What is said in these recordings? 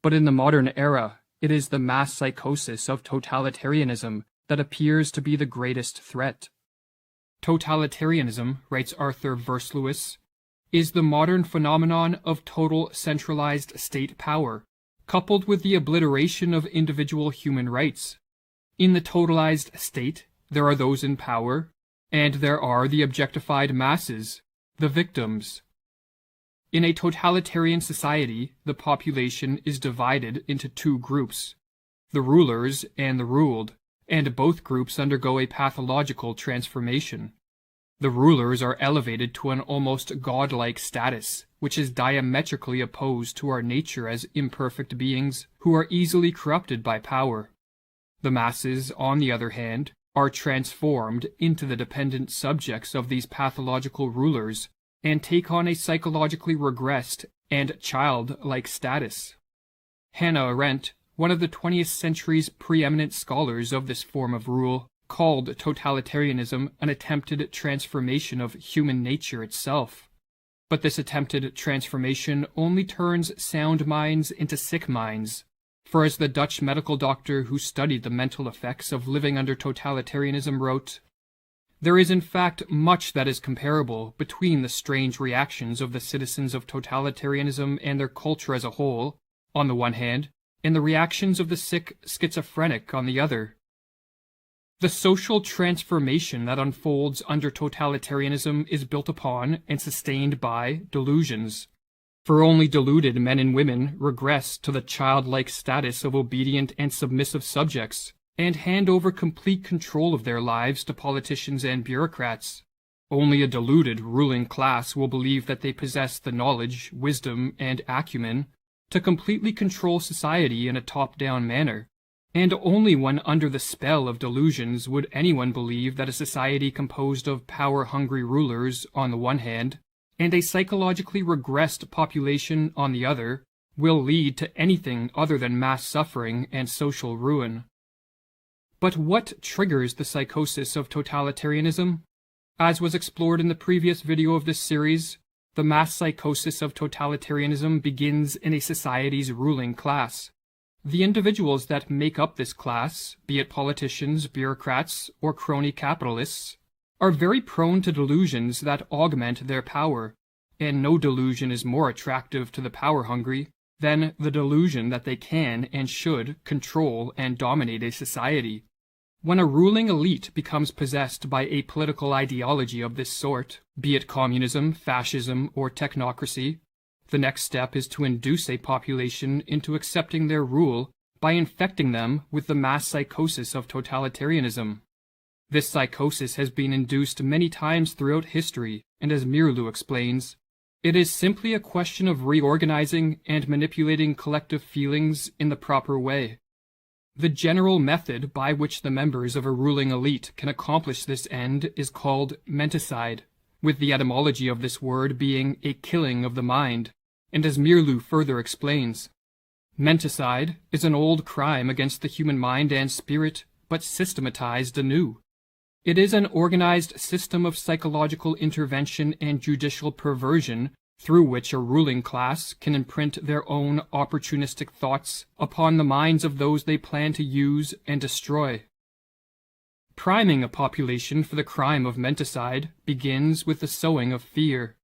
But in the modern era, it is the mass psychosis of totalitarianism that appears to be the greatest threat. Totalitarianism, writes Arthur Versluis, is the modern phenomenon of total centralized state power, coupled with the obliteration of individual human rights. In the totalized state, there are those in power, and there are the objectified masses, the victims. In a totalitarian society, the population is divided into two groups, the rulers and the ruled, and both groups undergo a pathological transformation. The rulers are elevated to an almost godlike status, which is diametrically opposed to our nature as imperfect beings who are easily corrupted by power. The masses, on the other hand, are transformed into the dependent subjects of these pathological rulers and take on a psychologically regressed and childlike status. Hannah Arendt, one of the 20th century's preeminent scholars of this form of rule, called totalitarianism an attempted transformation of human nature itself. But this attempted transformation only turns sound minds into sick minds, for as the Dutch medical doctor who studied the mental effects of living under totalitarianism wrote, "There is in fact much that is comparable between the strange reactions of the citizens of totalitarianism and their culture as a whole, on the one hand, and the reactions of the sick schizophrenic on the other." The social transformation that unfolds under totalitarianism is built upon and sustained by delusions. For only deluded men and women regress to the childlike status of obedient and submissive subjects, and hand over complete control of their lives to politicians and bureaucrats. Only a deluded ruling class will believe that they possess the knowledge, wisdom, and acumen to completely control society in a top-down manner. And only when under the spell of delusions would anyone believe that a society composed of power-hungry rulers on the one hand, and a psychologically regressed population on the other, will lead to anything other than mass suffering and social ruin. But what triggers the psychosis of totalitarianism? As was explored in the previous video of this series, the mass psychosis of totalitarianism begins in a society's ruling class. The individuals that make up this class, be it politicians, bureaucrats, or crony capitalists, are very prone to delusions that augment their power, and no delusion is more attractive to the power-hungry than the delusion that they can and should control and dominate a society. When a ruling elite becomes possessed by a political ideology of this sort, be it communism, fascism, or technocracy, the next step is to induce a population into accepting their rule by infecting them with the mass psychosis of totalitarianism. This psychosis has been induced many times throughout history, and as Mirlu explains, it is simply a question of reorganizing and manipulating collective feelings in the proper way. The general method by which the members of a ruling elite can accomplish this end is called menticide, with the etymology of this word being a killing of the mind. And as Mirlu further explains, menticide is an old crime against the human mind and spirit, but systematized anew. It is an organized system of psychological intervention and judicial perversion through which a ruling class can imprint their own opportunistic thoughts upon the minds of those they plan to use and destroy. Priming a population for the crime of menticide begins with the sowing of fear.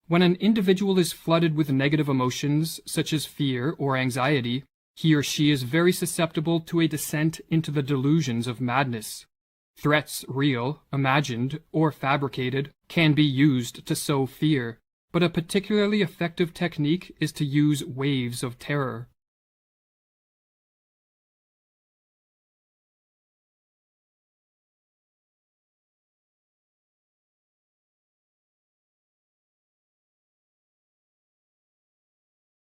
When an individual is flooded with negative emotions, such as fear or anxiety, he or she is very susceptible to a descent into the delusions of madness. Threats, real, imagined, or fabricated, can be used to sow fear, but a particularly effective technique is to use waves of terror.